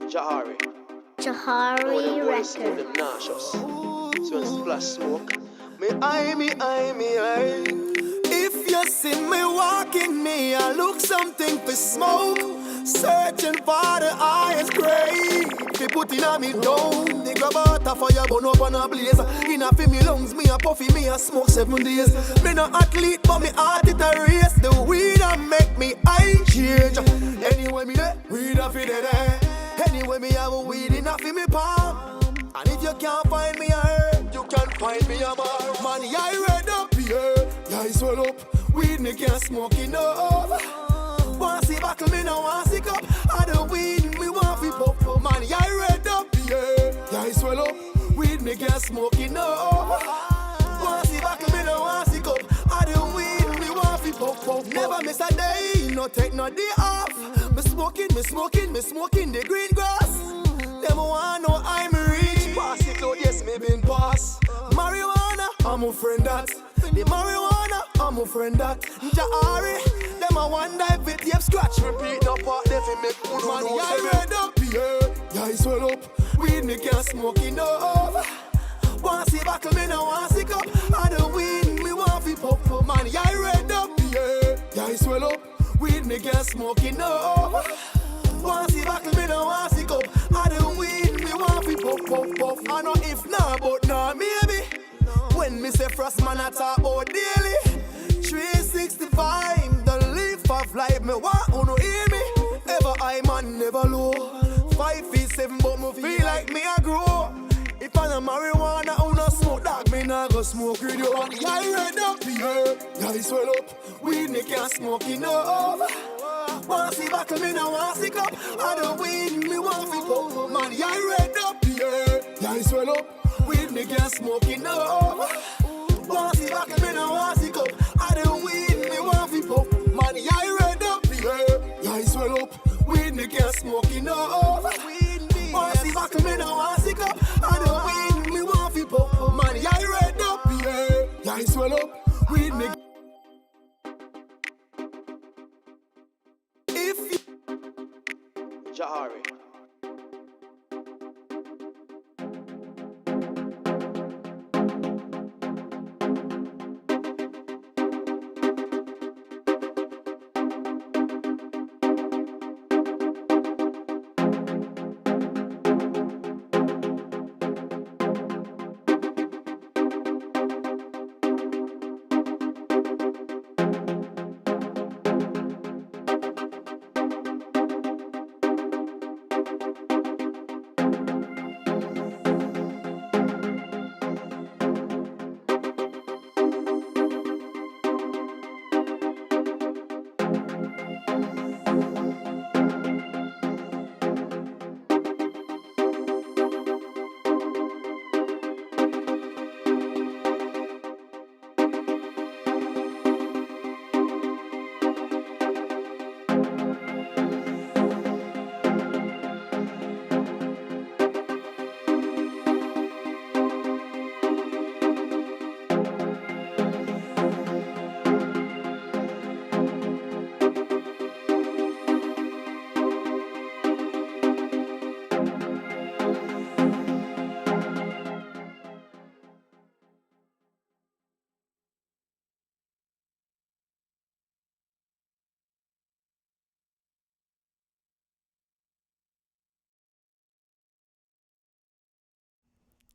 Jahari. Jahari Records. Record. Them nauseous. So when splash smoke. Me, I. If you see me walking, me, I look something for smoke. Searching for the highest grade. They put in on me down. They grab out a fire, burn up on a blaze. In a fi me lungs, me a puffy, me a smoke 7 days. Me no athlete, but me heart it a race. The weed a make me eye change. Anyway me there, weed a fi there. Anyway me have a weed in a fi me palm. And if you can't find me a herb, you can find me a bar. Man, I read up here, yeah, I swell up. Weed me can't smoke enough. Want see buckle, me no want sick up. I the weed, me want fi pop. Man, I read up here, yeah, I swell up. Weed me can't smoke enough. Want see buckle, me no want sick up. I the weed, me want fi pop. Never miss a day, no take no day off. Me smoking the green grass. Them want know I'm rich. Pass it out, yes, me been pass. Marijuana, I'm a friend that. The marijuana, I'm a friend that. Jahari, them a one dive with tape scratch. Repeat no part, they fi make good money. I read up here, yeah, I swell up. Weed me can't smoke enough. Want see buckle, me no want sick up. And the weed, me want fi pop. Man, I read up here, yeah, I swell up. Weed me can't smoke enough. Want see buckle, me no want sick up. And the weed, me want fi pop. I know if nah, but nah, maybe. When me say frost, man, I talk about daily. 365, the leaf of life, me want uno hear me. Ever high, man, never low. 5 feet 7, but me feel like me a grow. If I no marijuana, uno smoke dog, me nah go smoke with you. I read up here, yeah, I swell up. Weed me can't smoke enough. Want see buckle, me no want sick up. And the weed, me want fi pop. Man, I read up here, yeah, I swell up. Weed me can't smoke enough. Want see buckle, me no want sick up. And the weed, me want fi pop. Man, I read up here, yeah, I swell up. Weed me can't smoke enough. Want see buckle, me no want sick up. And the weed, me want fi pop. Man, I read up here, yeah, I swell up. Weed me. If you Jahari.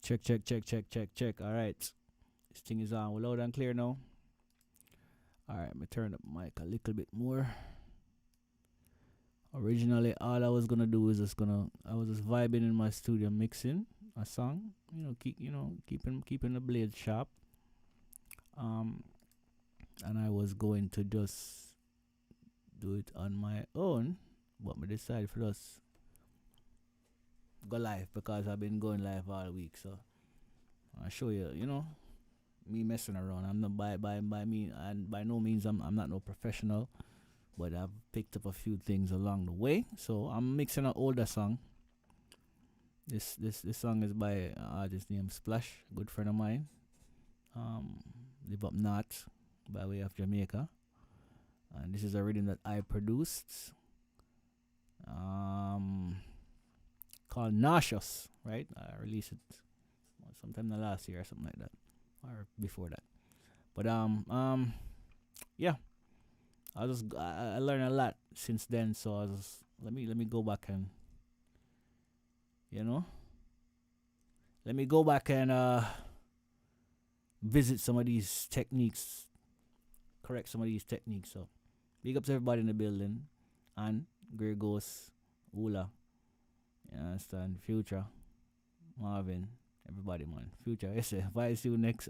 Check. All right. This thing is on. We're loud and clear now. All right, me turn up mic a little bit more. Originally, all I was gonna do is I was just vibing in my studio, mixing a song. Keeping the blade sharp. And I was going to just do it on my own, but me decided for us go live because I've been going live all week. So I'll show you, me messing around. I'm not by me, and by no means I'm not no professional, but I've picked up a few things along the way. So I'm mixing an older song. This song is by an artist named Splash, good friend of mine. Live up north by way of Jamaica. And this is a rhythm that I produced. called Nauseous, right? I released it sometime in the last year or something like that, or before that. But yeah, I learned a lot since then. So let me go back and let me go back and visit some of these techniques, correct some of these techniques. So big up to everybody in the building, and Grey Ghost, Ula, you understand, Future, Marvin, everybody, man. Future, yes, sir. If I see you next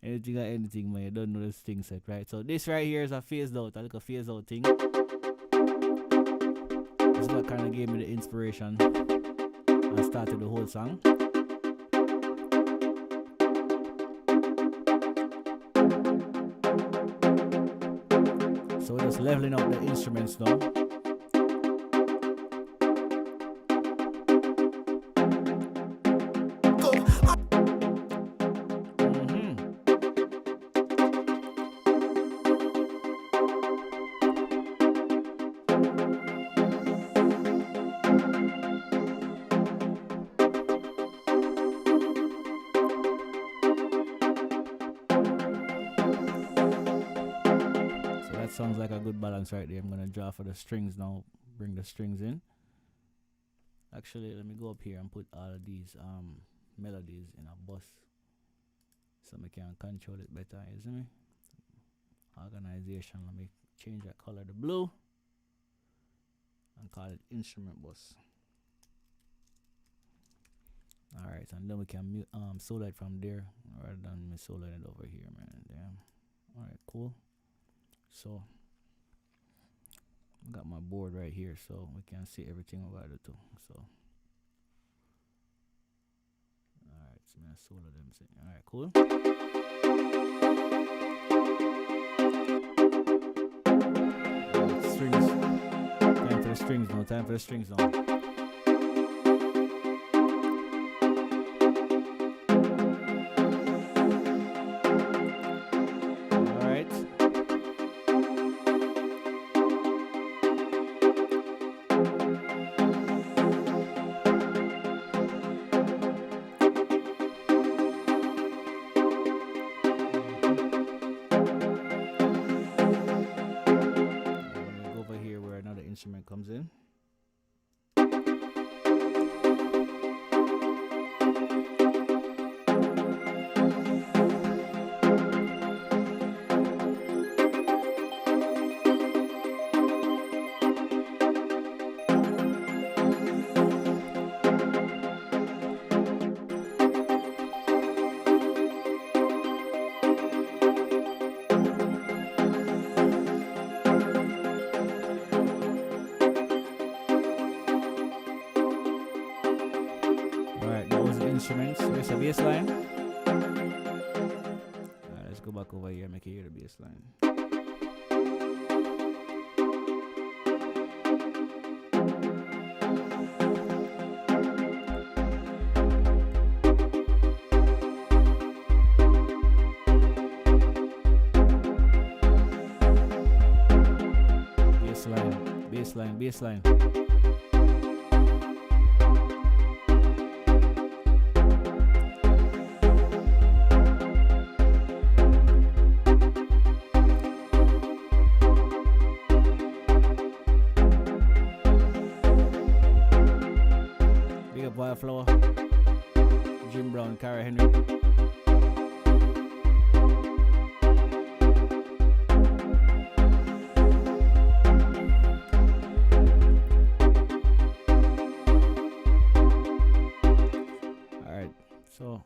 anything or anything, man, you don't know this thing set, right? So this right here is a phased out, a phased out thing. This is what kind of gave me the inspiration and started the whole song. So we're just leveling out the instruments now. Sounds like a good balance right there. I'm gonna draw for the strings now, bring the strings in. Actually, let me go up here and put all of these melodies in a bus so I can control it better, you see me? Organization, let me change that color to blue and call it instrument bus. Alright, and then we can solo it from there rather than me soloing it over here, man. Damn. Alright, cool. So I got my board right here so we can see everything about it too. So alright, so I'm gonna solo them. Alright, cool. Strings. Time for the strings now, time for the strings now. Instrument comes in. Instruments. Where's the bass line? Alright, let's go back over here and make you hear the bass line. Bass line, bass line. Flower, Jim Brown, Cara Henry. Alright, so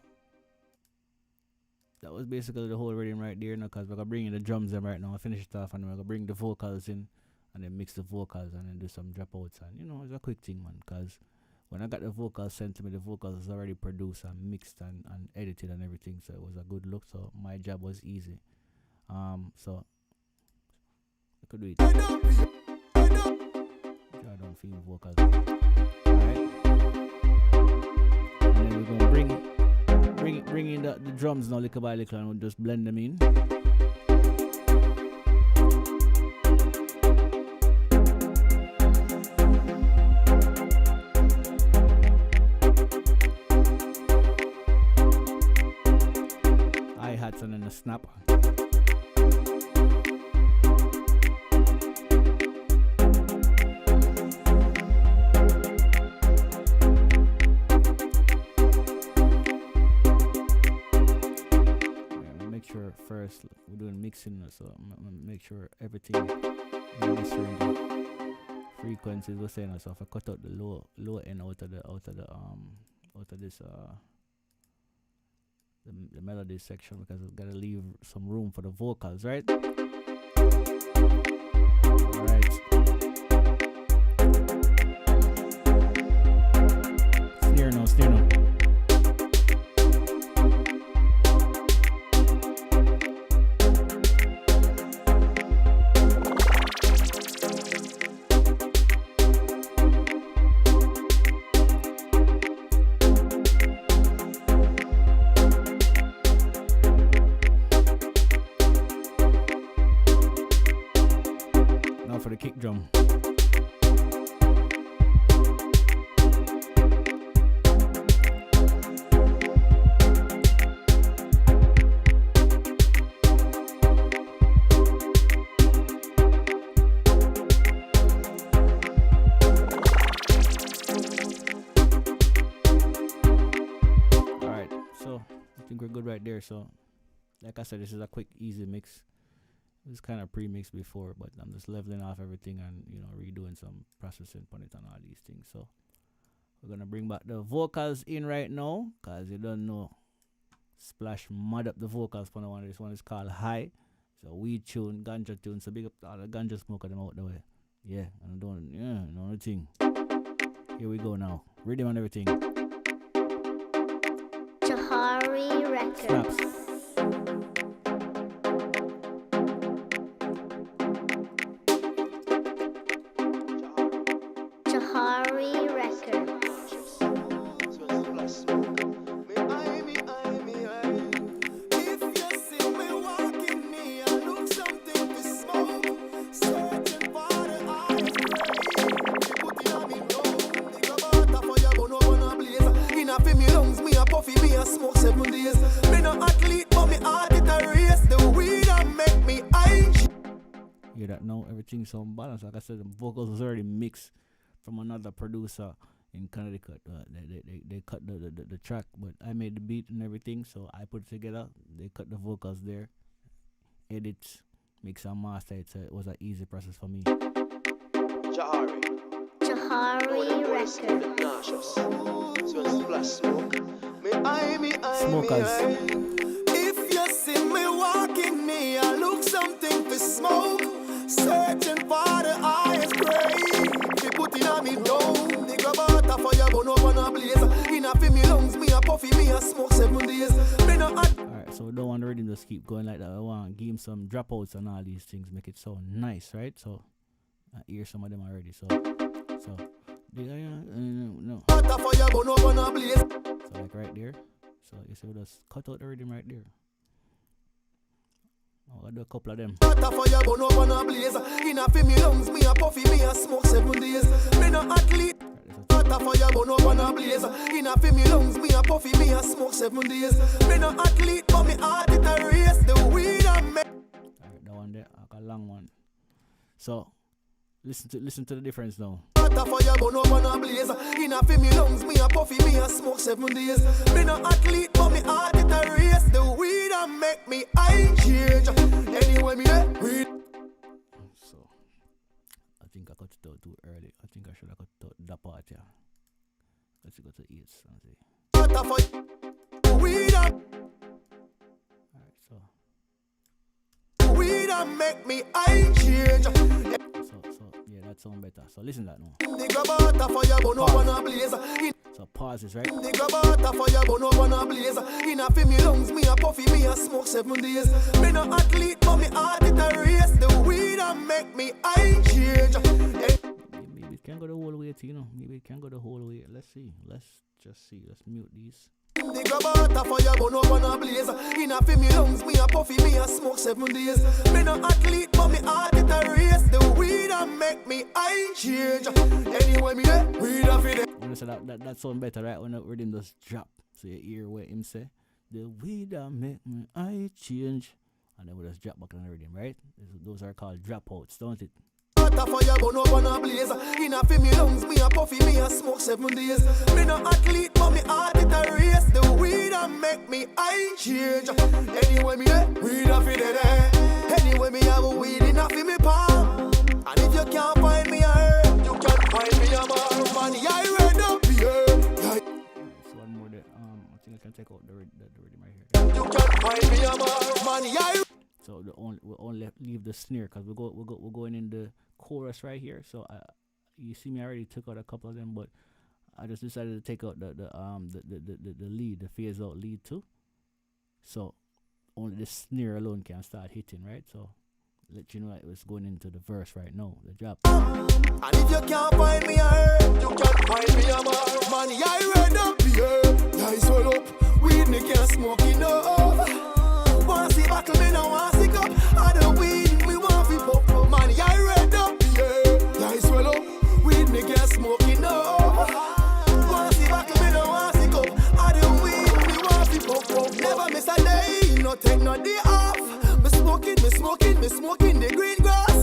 that was basically the whole rhythm right there, because we're gonna bring in the drums in right now. I finish it off and we're gonna bring the vocals in and then mix the vocals and then do some dropouts, and it's a quick thing, man, because when I got the vocals sent to me, the vocals was already produced and mixed and edited and everything, so it was a good look. So my job was easy. So I could do it. I don't feel vocals. Alright. And then we're gonna bring in the drums now little by little and we'll just blend them in. snap. Make sure first we're doing mixing, so make sure everything is certain frequencies we're saying. So if I cut out the low end out of this the melody section, because we've got to leave some room for the vocals, right? Alright. Snare now. For the kick drum. Alright, so I think we're good right there. So like I said, this is a quick easy mix. It's kind of pre-mixed before, but I'm just leveling off everything and, you know, redoing some processing on it and all these things. So we're gonna bring back the vocals in right now, cause you don't know, Splash mud up the vocals for the one. This one is called High. So weed tune, ganja tune. So big up all the ganja smoker them out the way. Yeah, and I'm doing another thing. Here we go now. Rhythm and everything. Jahari Records. Snaps. Jahari Records. If you see me walking, me I look something to smoke. Searching for the eyes gray. Put it on me down. Think about a fire burn up on a blaze. In a fi me lungs, me a puffy, me a smoke 7 days. Me no athlete, but me heart it a race. The weed a make me high. Hear that now? Everything's so balanced. Like I said, the vocals was already mixed from another producer in Connecticut. They cut the track, but I made the beat and everything, so I put it together. They cut the vocals there, edit, mix and master it, so it was an easy process for me. Jahari. Jahari Records. Smokers. If you see me walking, me I look something for smoke. Searching for the highest grade. They put it on me down. They grab out a fire burn up on a blaze. In a fi me lungs, me a puffy, me a smoke 7 days. Me no Alright, so don't want the rhythm just keep going like that. I want to give him some dropouts and all these things, make it sound nice, right? So I hear some of them already. So no. a fire burn up on a blaze. So like right there. So you see, we just cut out the rhythm right there. I'll do a couple of them. A fire burn up on a blaze. In a fi me lungs, me a puffy, me a smoke 7 days. Me no athlete. A fire burn up on a blaze. In a fi me lungs, me a puffy, me a smoke 7 days. Me no athlete, but me heart it a race. The weed a make. Alright, that one there, like a long one. So listen to the difference now. A fire burn up on a blaze. In a fi me lungs, me a puffy, me a smoke 7 days. Me no athlete, but me heart it a race. The weed a make me high change. Anyway me there, weed. So I think I cut it out too early. I think I should have cut out that part here. Let's go to 8 and see. A fire weed a. Alright, so Weed a make me high change. so yeah, that sound better. So listen to that now. They grab out a fire burn up on a blaze. So pause this, right? They grab out a fire burn up on a blaze. In a fi me lungs, me a puffy, me a smoke 7 days. Me no athlete, but me heart it a race. The weed a make me high change. Maybe it can go the whole way, you know. Maybe it can go the whole way. Let's see. Let's just see. Let's mute these. They grab out a fire burn up on a blaze. In a fi me lungs, me a puffy, me a smoke 7 days. Me no athlete, but me heart it a race. The weed a make me high change. Anyway me there, weed a fi there. So that sound better, right? When the rhythm just drop, so you hear what him say. The weed that make me eye change. And then we just drop back on the rhythm, right? Those are called dropouts, don't it? Water fire burn up on a blaze. In a fi me lungs, me a puffy, me a smoke 7 days. Me no athlete, but me heart it a race. The weed that make me eye change. Anyway me there, weed a fi there. Anyway me have a weed in a fi me palm. And if you can't find me a herb, you can find me a bar. Money I read up here. Alright, so one more there. I think I can take out the rhythm right here. You can find me a bar. Money I. So we'll only leave the snare because we're going in the chorus right here. So you see me, I already took out a couple of them, but I just decided to take out the lead, the phase out lead too. So only the snare alone can start hitting, right? So let you know it was going into the verse right now, the drop. And if you can't find me a herb, you can find me a bar. Money I read up here. I swell up, weed me can't smoke enough. Want see battle, me no want sick up. I the weed, me want fi pop. Money I read up here. I swell up, weed me can't smoke enough. Want see battle, me no want sick up. I the weed, me want fi pop. Never miss a day, no take no day off. Me smoking the green grass.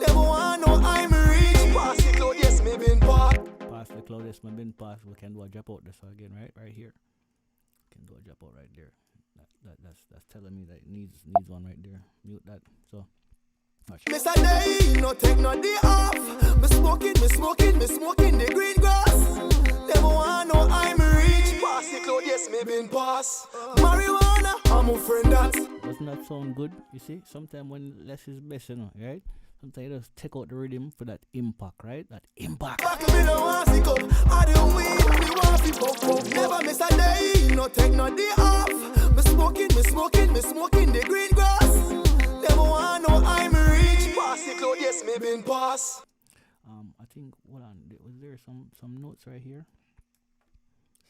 Never want no I'm rich. Pass the cloud, yes, me been part. Pass the cloud, yes, me been pass. We can do a drop out this again, right here. Can do a drop out right there. That's telling me that it needs one right there. Mute that. So watch. Miss a day, no take no day off. Me smoking the green grass. Never want no I'm rich. Pass the cloud, yes, me been pass. Marijuana, I'm a friend that. Doesn't that sound good? You see, sometimes when less is best, you know, right? Sometimes you just take out the rhythm for that impact, right? That impact. Back me no want sick up. I the weed, me want fi pop. Never miss a day, no take no day off. Me smoking the green grass. Never want no I'm rich. Pass the cloud, yes, me been pass. I think, hold on, was there some notes right here?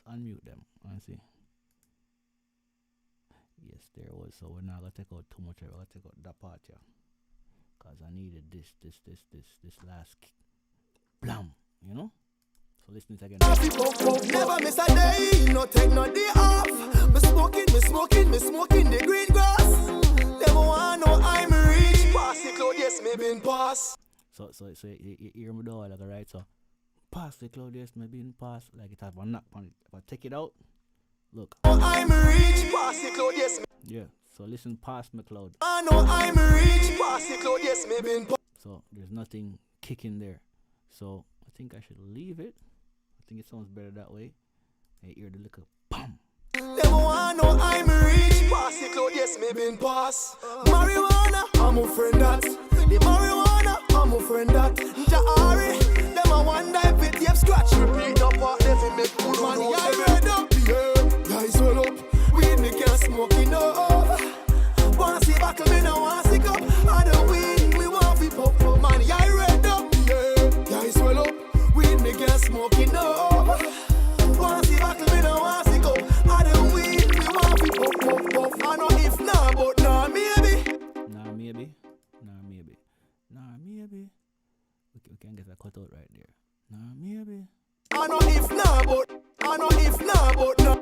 Let's unmute them and see. Yes, there was. So we're not gonna take out too much. We're gonna take out that part here, cause I needed this last kick. Blam, you know. So listen to it again. Never miss a day, no take no day off. Me smoking the green grass. Never want no I'm rich. Pass the cloud, yes, me been pass. So you hear me though, like right. So pass the cloud, yes, me been pass. Like it have a knock on it. If I take it out, look. I'm rich. Pass the cloud, yes. Yeah. So listen, past me cloud. I know I'm rich. Pass the cloud, yes, me been pass. So there's nothing kicking there. So I think I should leave it. I think it sounds better that way. I hear the little bam. Never want no I'm rich. Pass the cloud, yes, me been pass. Marijuana, I'm a friend that. The marijuana, I'm a friend that. Jahari, them a wonder if it tape scratch. Repeat up part, they fi make good money. I read up here. I swell up, weed me can't smoke enough. Want see battle, me no want sick up. I the weed, we want fi pop. Money I read up here. I swell up, weed me can't smoke enough. Want see battle, me no want sick up. I the weed, we want fi pop. I know if nah, but nah maybe. Nah, maybe. We can get a cut out right there. Nah, maybe. I know if nah, but I know if nah, but nah.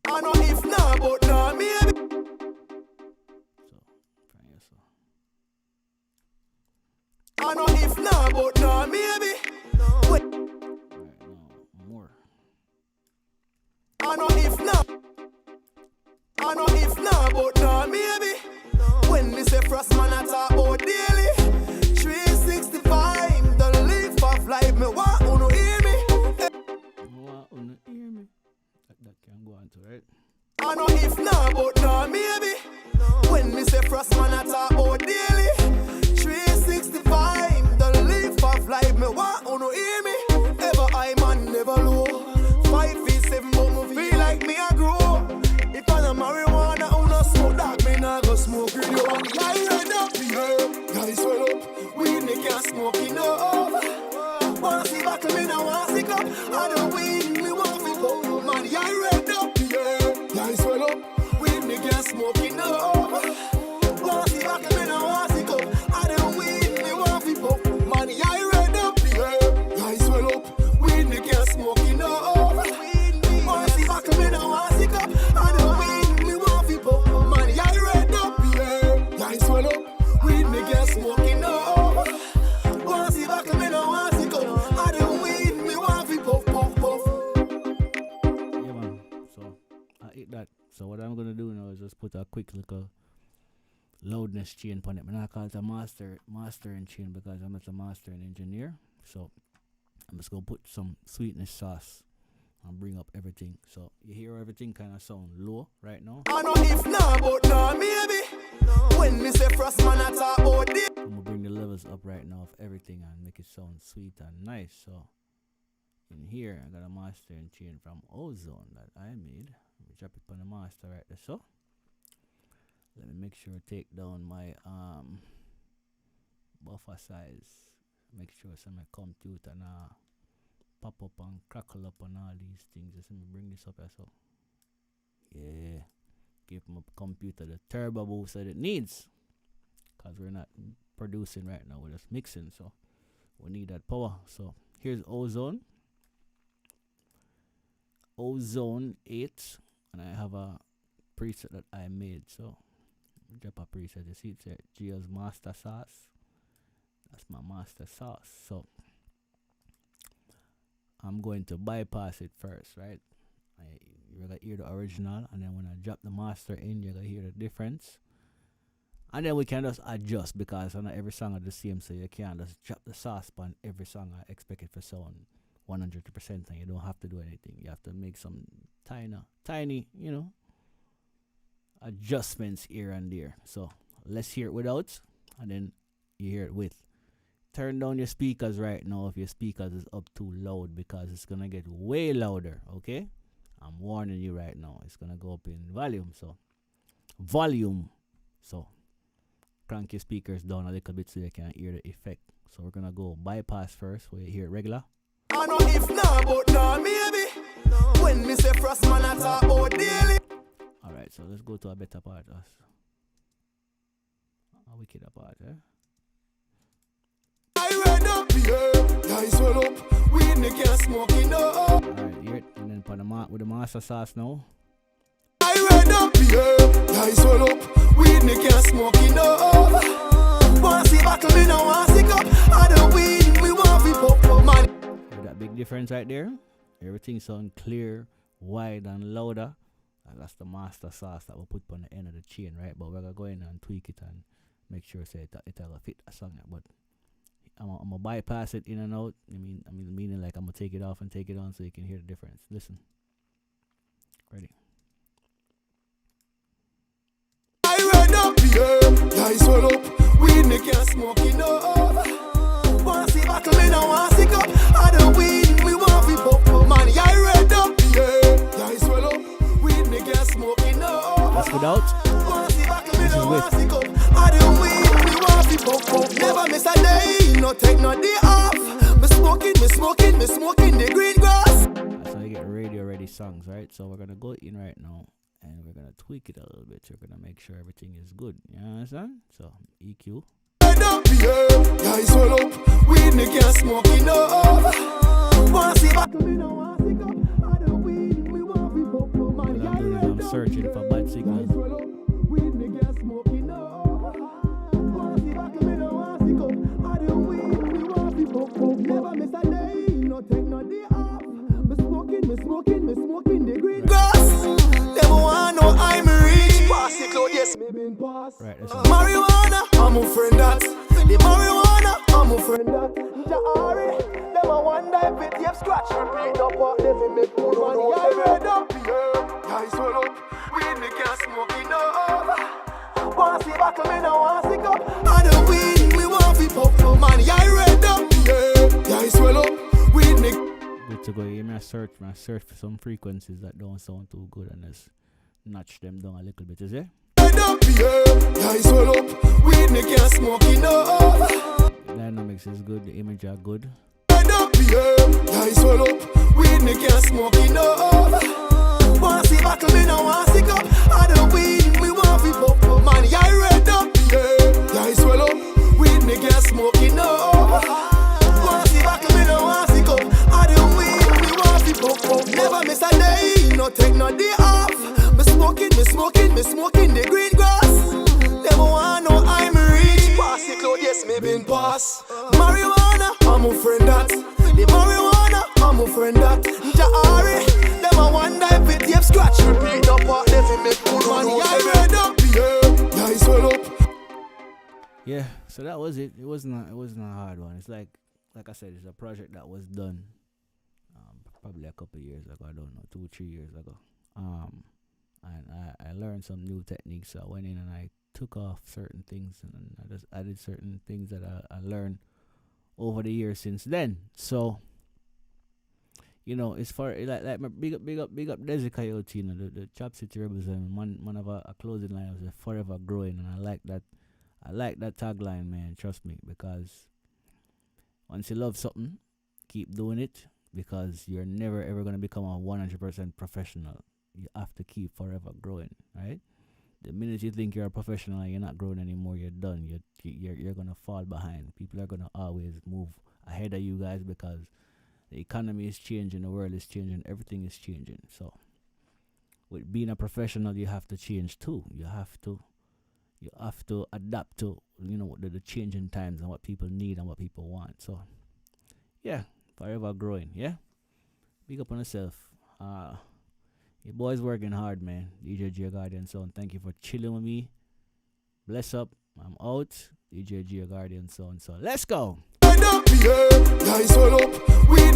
I know if nah, but nah, maybe. So, try this one. I know if nah, but nah, maybe. Wait. Alright, now more. I know if nah. I know if nah, but nah, maybe. When me say frost man I talk about daily 365, the leaf of life. Me want uno hear me. That can go on to, right? I know if nah, but nah, maybe. When me say frost man I talk about daily 365, the leaf of life. Me want uno hear me. Ever high man, never low. 5 feet 7, but me feel like me a grow. If I don't marijuana, I no smoke that. Me nah go smoke radio. I read up here. Guys swell up, weed me can't smoke enough. Want see battle, me nah want sick up. I the weed, me want fi pop. Money I read up here. Guys swell up, weed me can't smoke enough. Want see So what I'm gonna do now is just put a quick little loudness chain on it. I'm not call it a mastering chain because I'm not a mastering engineer. So I'm just gonna put some sweetness sauce and bring up everything. So you hear everything kind of sound low right now. I know if not, but no, maybe. When me say frost man, I talk about this. I'm gonna bring the levels up right now of everything and make it sound sweet and nice. So in here, I got a mastering chain from Ozone that I made. Let me drop it on the master right there. So let me make sure I take down my buffer size. Make sure some my computer now pop up and crackle up on all these things. Just let me bring this up as well. Yeah, give my computer the turbo boost that it needs, because we're not producing right now, we're just mixing, so we need that power. So here's Ozone 8, and I have a preset that I made. So drop a preset. You see it there, Gio's master sauce. That's my master sauce. So I'm going to bypass it first, right? You're gonna hear the original, and then when I drop the master in, you're gonna hear the difference. And then we can just adjust, because not every song are the same, so you can't just drop the sauce on every song. I expect it to sound 100%, and you don't have to do anything. You have to make some tiny, adjustments here and there. So let's hear it without, and then you hear it with. Turn down your speakers right now if your speakers is up too loud, because it's gonna get way louder. Okay, I'm warning you right now, it's gonna go up in volume. So crank your speakers down a little bit so you can hear the effect. So we're gonna go bypass first, where you hear it regular. I know if not, but no, maybe. When me say frost man, I talk about daily. Alright, so let's go to a better part. A wickeder part, eh? I read up here, guys well up. We in the can smoking up. Alright, hear it, and then put with the master sauce now. I read up here, guys well up. We in the can smoking up. Want see battle, me no want sick up. I don't win, we want to pop man. Hear that big difference right there? Everything sound clear, wide and louder. That's the master sauce that we'll put on the end of the chain, right? But we're gonna go in and tweak it and make sure it'll fit a song. But I'm gonna bypass it in and out. Meaning like I'm gonna take it off and take it on so you can hear the difference. Listen. Ready? I read up here, guys well up. We in the can smoking up. Want see battle, me no want sick up. I don't win, we want to pop money. I read up here, guys well up. We in the can smoking up. That's without. Want see battle, me This is no with. want sick up. I don't win, we want to pop. Never miss a day, no take no day off. Me smoking the green grass. That's how you get radio ready songs, right? So we're gonna go in right now and we're gonna tweak it a little bit. We're gonna make sure everything is good. You understand? So EQ. Up here, guys well up. We in the can smoking up. Want see battle, me no want sick up. I don't win, we want to pop money. What I'm doing is I'm searching for bad signals. We in the can smoking up. Want see battle, me no want sick up. I don't win, we want to pop. Never miss a day, no take no day off. Me smoking the green grass. Never want no I'm rich. Pass the cloud, yes, me been pass. Right, that's Marijuana, I'm a friend that. The marijuana, I'm a friend that. Jahari, them a wonder if it have scratch. Repeat up what they fi make more money. I read up here, guys well up. We in the can smoking up. Want see battle, me no want sick up. I don't win, we want fi pop money. I read up here, guys well up. We in the good to go. You may search for some frequencies that don't sound too good and just notch them down a little bit, is it? up here, guys well up. We in the can smoking up. The dynamics is good, the image are good. Up here, guys well up. We in the can smoking up. Want see battle, me no want sick up. I don't win, we want to pop money. I read up here, guys well up. We in the can smoking up. Want see battle, me no want sick up. I don't win, we want to pop. Never miss a day, no take no day off. Me smoking the green grass. Never want no I'm rich. Pass the cloud, yes, me been pass. Marijuana, I'm a friend that. The marijuana, I'm a friend that. Jahari, them a wonder if it have scratch. Repeat up what they fi make man, yeah, red up, yeah, yeah, swell up. Yeah, so that was it. It wasn't a hard one. It's like I said, it's a project that was done probably a couple of years ago. I don't know, 2-3 years ago. And I learned some new techniques. So I went in and I took off certain things and I just added certain things that I learned over the years since then. So, you know, it's for like my big up Desi Coyote, you know, the Chop City Rebels, and one of our closing line was forever growing, and I like that tagline, man. Trust me, because once you love something, keep doing it, because you're never ever gonna become a 100% professional. You have to keep forever growing, right? The minute you think you're a professional and you're not growing anymore, you're done. You're gonna fall behind. People are gonna always move ahead of you guys, because the economy is changing, the world is changing, everything is changing. So, with being a professional, you have to change too. You have to adapt to, you know, the changing times and what people need and what people want. So, yeah, forever growing. Yeah, big up on yourself. Your boy's working hard, man. DJ Gio Guardian Sound, thank you for chilling with me. Bless up. I'm out. DJ Gio Guardian Sound. So let's go. Yeah, yeah, swell up. We